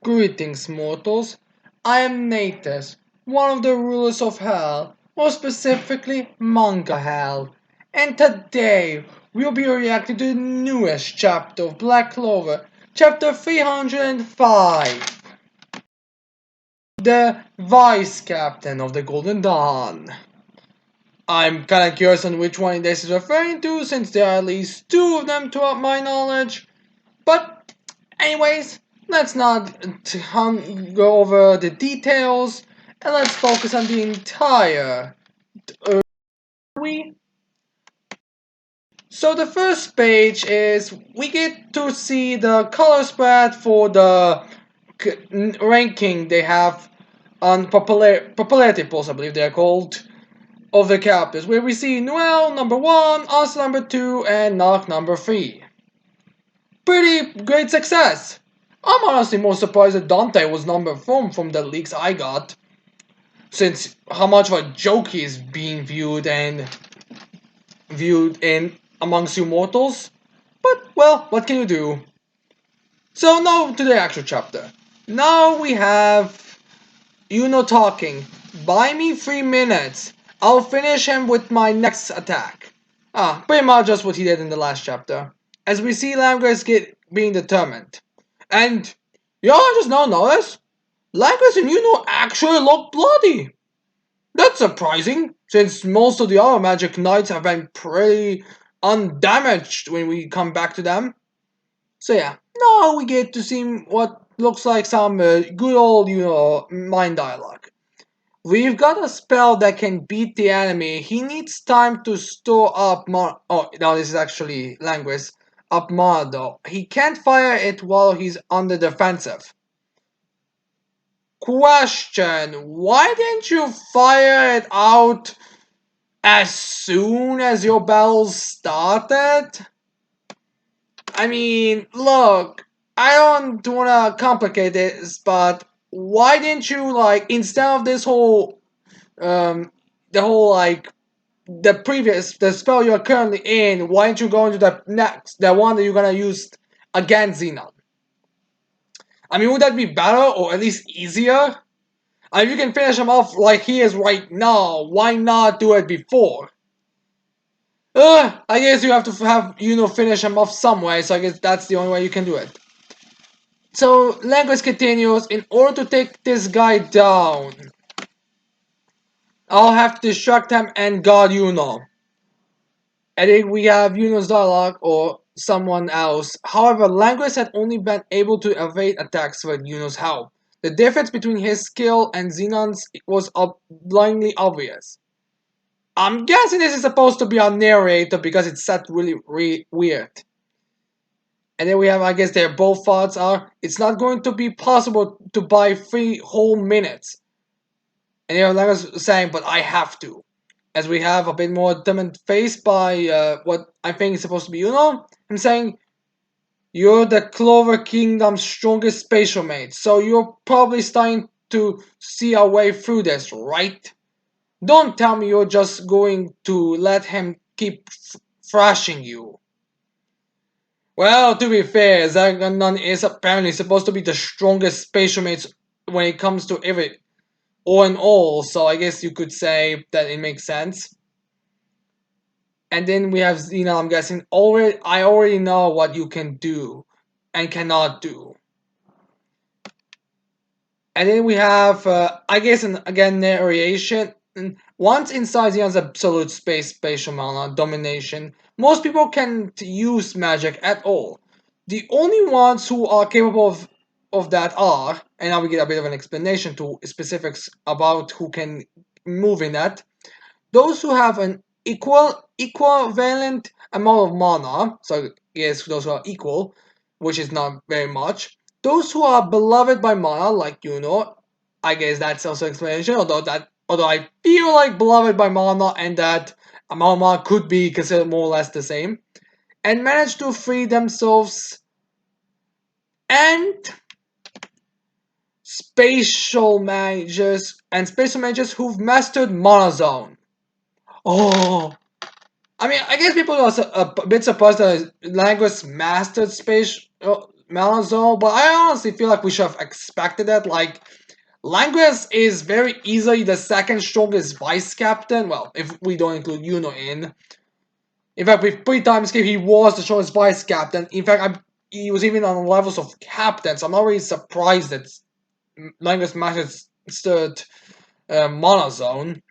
Greetings, mortals. I am Natus, one of the rulers of Hell, more specifically Manga Hell. And today, we'll be reacting to the newest chapter of Black Clover, chapter 305. The Vice Captain of the Golden Dawn. I'm kinda curious on which one this is referring to, since there are at least two of them to my knowledge. But anyways, let's not go over the details and let's focus on the entire we. So the first page is we get to see the color spread for the ranking they have on popularity polls, I believe they're called, of the characters, where we see Noel number 1, Asa number 2, and Knock number 3. Pretty great success. I'm honestly more surprised that Dante was number 4 from the leaks I got, since how much of a joke he's being viewed in amongst you mortals. But well, what can you do? So now to the actual chapter. Now we have talking. Buy me 3 minutes. I'll finish him with my next attack. Pretty much just what he did in the last chapter. As we see Langris being determined. And y'all just now notice? Langris and actually look bloody. That's surprising, since most of the other magic knights have been pretty undamaged when we come back to them. So yeah, now we get to see what looks like some good old, mind dialogue. We've got a spell that can beat the enemy. He needs time to store up oh, no, this is actually language. Up mana though. He can't fire it while he's on the defensive. Question: why didn't you fire it out as soon as your battles started? I mean, look, I don't wanna complicate this, but why didn't you, like, instead of this whole the whole, like, the spell you're currently in, why don't you go into the one that you're gonna use against Xenon? I mean, would that be better or at least easier? If you can finish him off like he is right now, why not do it before? I guess you have to finish him off some way, so I guess that's the only way you can do it. So, language continues, in order to take this guy down, I'll have to distract him and guard I think we have Yuno's dialogue or someone else. However, Langris had only been able to evade attacks with Yuno's help. The difference between his skill and Xenon's was blindly obvious. I'm guessing this is supposed to be a narrator because it's set really weird. And then we have, I guess their both thoughts are, it's not going to be possible to buy 3 whole minutes. And you know, Langris saying, but I have to. As we have a bit more determined face by what I think is supposed to be I'm saying, you're the Clover Kingdom's strongest spatial mate, so you're probably starting to see a way through this, right? Don't tell me you're just going to let him keep thrashing you. Well, to be fair, Zaganon is apparently supposed to be the strongest spatial mate when it comes to every all in all, so I guess you could say that it makes sense. And then we have Xena, I'm guessing, I already know what you can do and cannot do. And then we have, I guess, again, narration. Once inside Xena's absolute spatial mana domination, most people can't use magic at all. The only ones who are capable of that are, and now we get a bit of an explanation to specifics about who can move in that, those who have an equivalent amount of mana, so yes, those who are equal, which is not very much. Those who are beloved by mana, like I guess that's also explanation. Although I feel like beloved by mana and that amount of mana could be considered more or less the same, and manage to free themselves and spatial mages who've mastered mana zone. Oh, I mean, I guess people are a bit surprised that Langris mastered Malazone, but I honestly feel like we should have expected it. Like, Languis is very easily the second strongest vice captain. Well, if we don't include Yuno in. In fact, with pre-time skip, he was the strongest vice captain. In fact, he was even on the levels of captain, so I'm not really surprised that Languis mastered Monozone.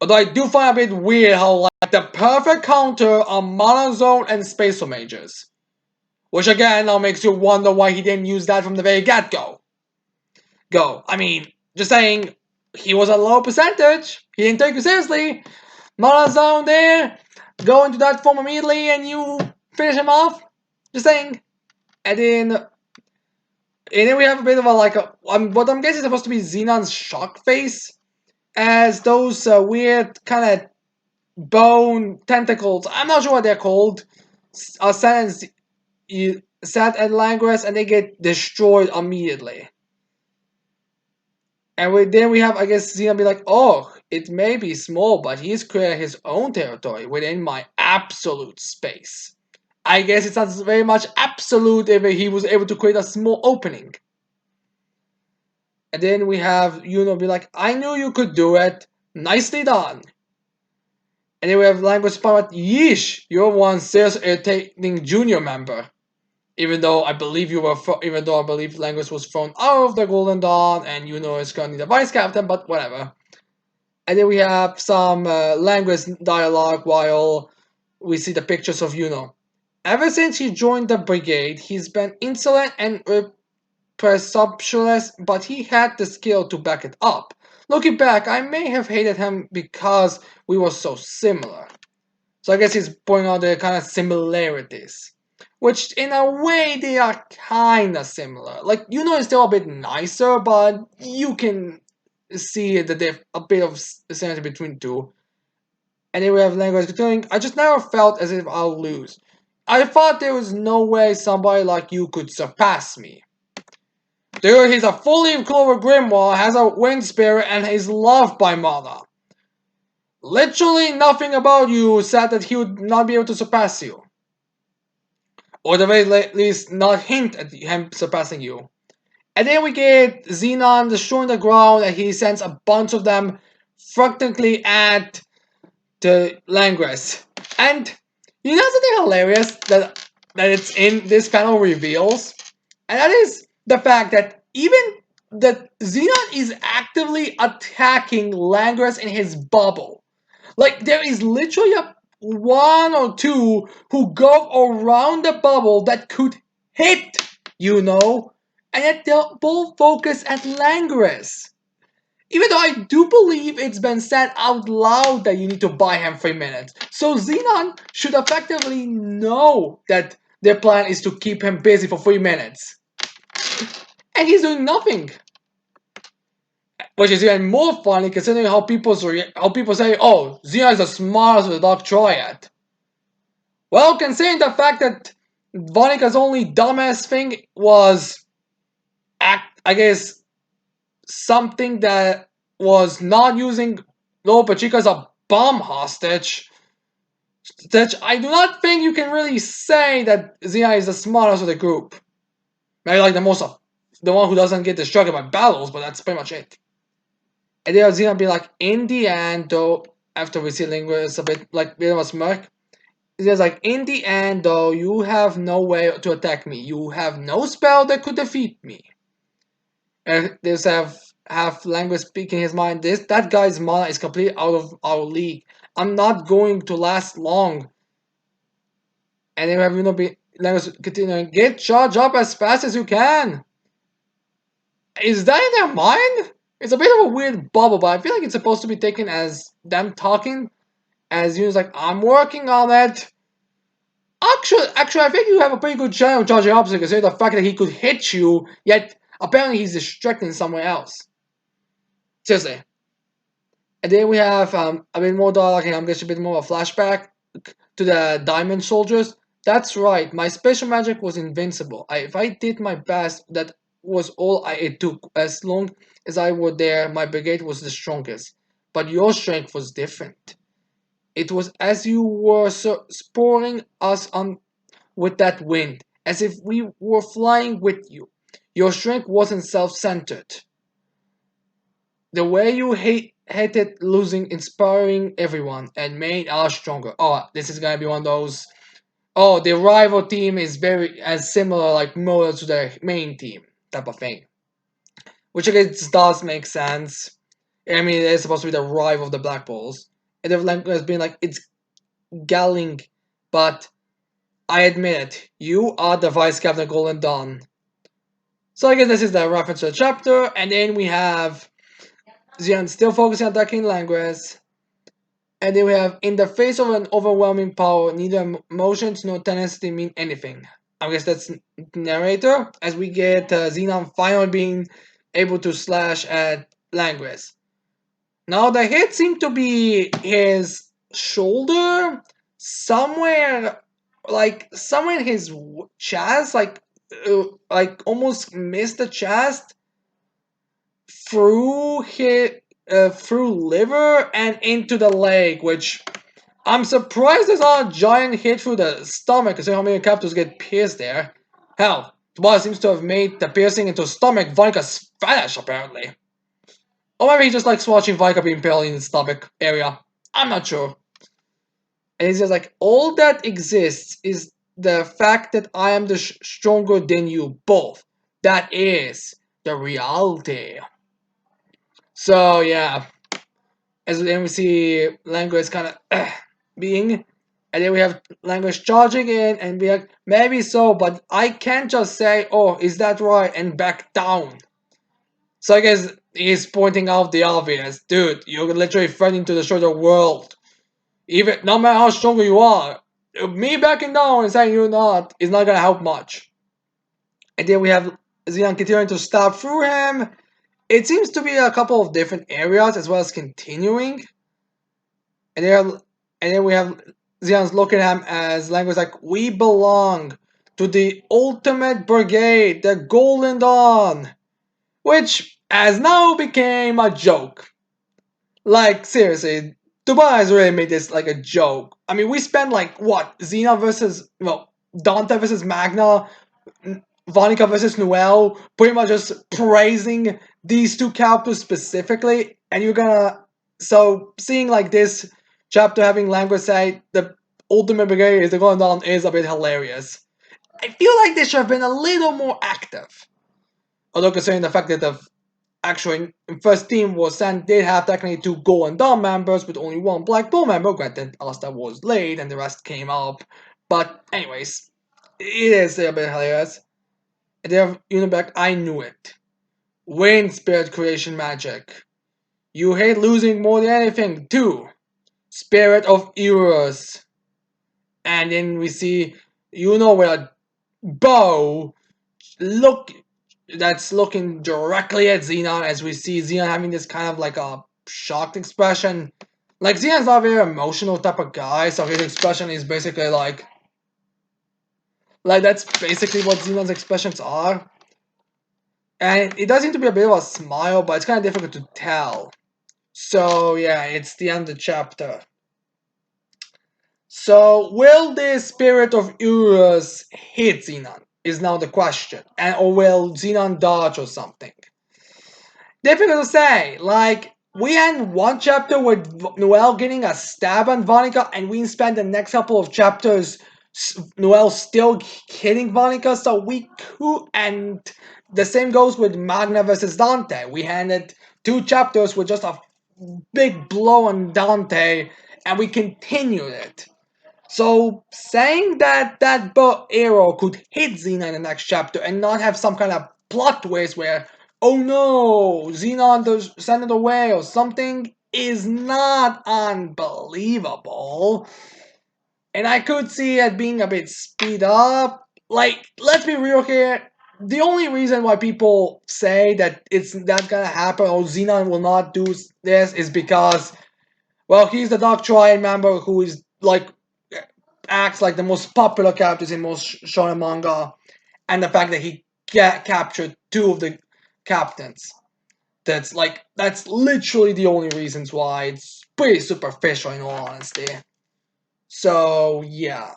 Although I do find it a bit weird how like the perfect counter on Monozone and Spacer Mages. Which again now makes you wonder why he didn't use that from the very get-go. I mean, just saying, he was a low percentage. He didn't take you seriously. Monozone there, go into that form immediately and you finish him off. Just saying. And then we have a bit of a like what I'm guessing is supposed to be Xenon's shock face, as those weird kind of bone tentacles. I'm not sure what they're called. Sentence you set at Langres and they get destroyed immediately. And then we have, I guess, Xenon be like, oh, it may be small, but he's created his own territory within my absolute space. I guess it's not very much absolute if he was able to create a small opening. And then we have Yuno be like, I knew you could do it. Nicely done. And then we have Language Spot, yeesh, you're one serious irritating junior member. Even though I believe Language was thrown out of the Golden Dawn and Yuno is currently the vice captain, but whatever. And then we have some Language dialogue while we see the pictures of Yuno. Ever since he joined the brigade, he's been insolent and presumptuous, but he had the skill to back it up. Looking back, I may have hated him because we were so similar. So I guess he's pointing out the kind of similarities. Which, in a way, they are kind of similar. Like, Yuno is still a bit nicer, but you can see that there's a bit of similarity between two. And then we have language continuing. I just never felt as if I'll lose. I thought there was no way somebody like you could surpass me. Dude, he's a fully Clover Grimoire, has a wind spirit, and is loved by Mana. Literally nothing about you said that he would not be able to surpass you. Or the very least, not hint at him surpassing you. And then we get Xenon destroying the ground, and he sends a bunch of them frantically at the Langres. And you know something hilarious that it's in this panel reveals? And that is the fact that even that Xenon is actively attacking Langres in his bubble. Like there is literally a one or two who go around the bubble that could hit, and yet they'll both focus at Langres. Even though I do believe it's been said out loud that you need to buy him 3 minutes. So Xenon should effectively know that their plan is to keep him busy for 3 minutes. And he's doing nothing. Which is even more funny considering how people say, oh, Xenon is the smartest of the Dark Triad. Well, considering the fact that Vonika's only dumbass thing was, I guess, something that was not using Lobo Pachica as a bomb hostage, that I do not think you can really say that Xenon is the smartest of the group. Maybe like the one who doesn't get distracted by battles, but that's pretty much it. And then Xenon be like, in the end, though, after we see Linguist a bit of a smirk, it's like, in the end, though, you have no way to attack me. You have no spell that could defeat me. And there's have language speaking his mind. That guy's mana is completely out of our league. I'm not going to last long. And then we have be language continuing. Get charged up as fast as you can. Is that in their mind? It's a bit of a weird bubble, but I feel like it's supposed to be taken as them talking. As Yuno's like, I'm working on it. Actually, I think you have a pretty good chance of charging up, considering the fact that he could hit you, yet apparently he's distracting somewhere else. Seriously. And then we have a bit more dialogue, and I'm guessing a bit more of a flashback to the Diamond Soldiers. That's right, my special magic was invincible. If I did my best, that was all it took. As long as I were there, my brigade was the strongest. But your strength was different. It was as you were spurring us on with that wind. as if we were flying with you. Your strength wasn't self-centered. The way you hated losing, inspiring everyone, and made us stronger. Oh, this is gonna be one of those. Oh, the rival team is very as similar like motor to the main team type of thing, which I guess does make sense. I mean, it's supposed to be the rival of the Black Bulls, and the language has been like it's galling, but I admit it, you are the vice captain of Golden Dawn. So I guess this is the reference to the chapter, and then we have Xian still focusing on attacking language. And then we have, in the face of an overwhelming power, neither emotions nor tenacity mean anything. I guess that's narrator, as we get Xenon finally being able to slash at Languis. Now the hit seemed to be his shoulder, somewhere, somewhere in his chest, like almost missed the chest through through liver and into the leg, which I'm surprised there's not a giant hit through the stomach, considering how many captors get pierced there. Hell, Tobias seems to have made the piercing into stomach Vonika's fetish, apparently. Or maybe he just likes watching Vonika being impaled in the stomach area. I'm not sure. And he's just like, all that exists is the fact that I am the stronger than you both. That is the reality. So, yeah. As then we see language kind of being, and then we have language charging in and be like, maybe so, but I can't just say, oh, is that right, and back down. So I guess he's pointing out the obvious, dude. You're literally threatening to destroy the world. Even no matter how strong you are, me backing down and saying you're not is not gonna help much. And then we have Xenon continuing to stab through him. It seems to be a couple of different areas as well as continuing. And then we have Xion's looking at him as language like, we belong to the ultimate brigade, the Golden Dawn, which has now became a joke. Like, seriously, Dubai has really made this like a joke. I mean, we spent like, what, Xena versus, well, Dante versus Magna, Vonica versus Noel, pretty much just praising these two characters specifically, and you're gonna, so seeing like this chapter having language say the ultimate brigade is the going down is a bit hilarious. I feel like they should have been a little more active. Although considering the fact that the actual first team was sent, did have technically two Golden Dawn members with only one Black Bull member, granted Alistair was late and the rest came up. But anyways, it is a bit hilarious. And they have Uniback, I knew it. Wind Spirit Creation Magic. You hate losing more than anything, too. Spirit of Eros. And then we see with a bow look that's looking directly at Xenon as we see Xenon having this kind of like a shocked expression. Like Xenon's not a very emotional type of guy, so his expression is basically like that's basically what Xenon's expressions are. And it does seem to be a bit of a smile, but it's kind of difficult to tell. So yeah, it's the end of the chapter. So will the spirit of Urus hit Xenon? Is now the question. And or will Xenon dodge or something? Difficult to say. Like, we had one chapter with Noel getting a stab on Vonica, and we spent the next couple of chapters Noel still hitting Vonica, so we could. And the same goes with Magna versus Dante. We handed two chapters with just a big blow on Dante, and we continued it. So saying that that arrow could hit Xena in the next chapter and not have some kind of plot twist where, oh no, Xenon does send it away or something is not unbelievable. And I could see it being a bit speed up. Like, let's be real here. The only reason why people say that it's not gonna happen or Xenon will not do this is because, well, he's the Dark Triad member who is like acts like the most popular characters in most shonen manga, and the fact that he captured two of the captains. That's literally the only reasons why. It's pretty superficial in all honesty. So yeah.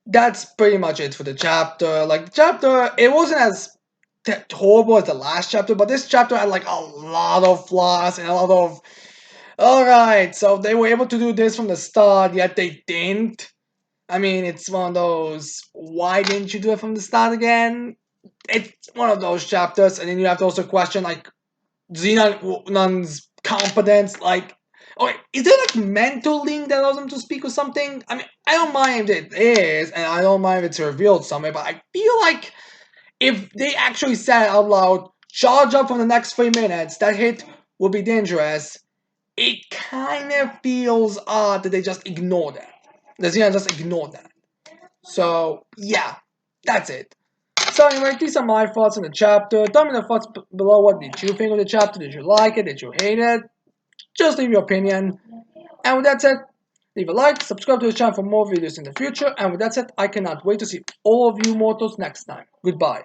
that's pretty much it for the chapter. Like the chapter, it wasn't as horrible as the last chapter, but this chapter had like a lot of flaws and a lot of. All right, so they were able to do this from the start, yet they didn't. I mean, it's one of those. Why didn't you do it from the start again? It's one of those chapters, and then you have to also question like Xenon's competence. Like, okay, is there like mental link that allows him to speak or something? I mean, I don't mind if it is, and I don't mind if it's revealed somewhere, but I feel like if they actually said out loud, charge up for the next 3 minutes, that hit will be dangerous, it kind of feels odd that they just ignore that. The Xenon just ignore that. So, yeah, that's it. So anyway, these are my thoughts on the chapter. Tell me in the thoughts below. What did you think of the chapter? Did you like it? Did you hate it? Just leave your opinion. And with that said, leave a like, subscribe to the channel for more videos in the future. And with that said, I cannot wait to see all of you mortals next time. Goodbye.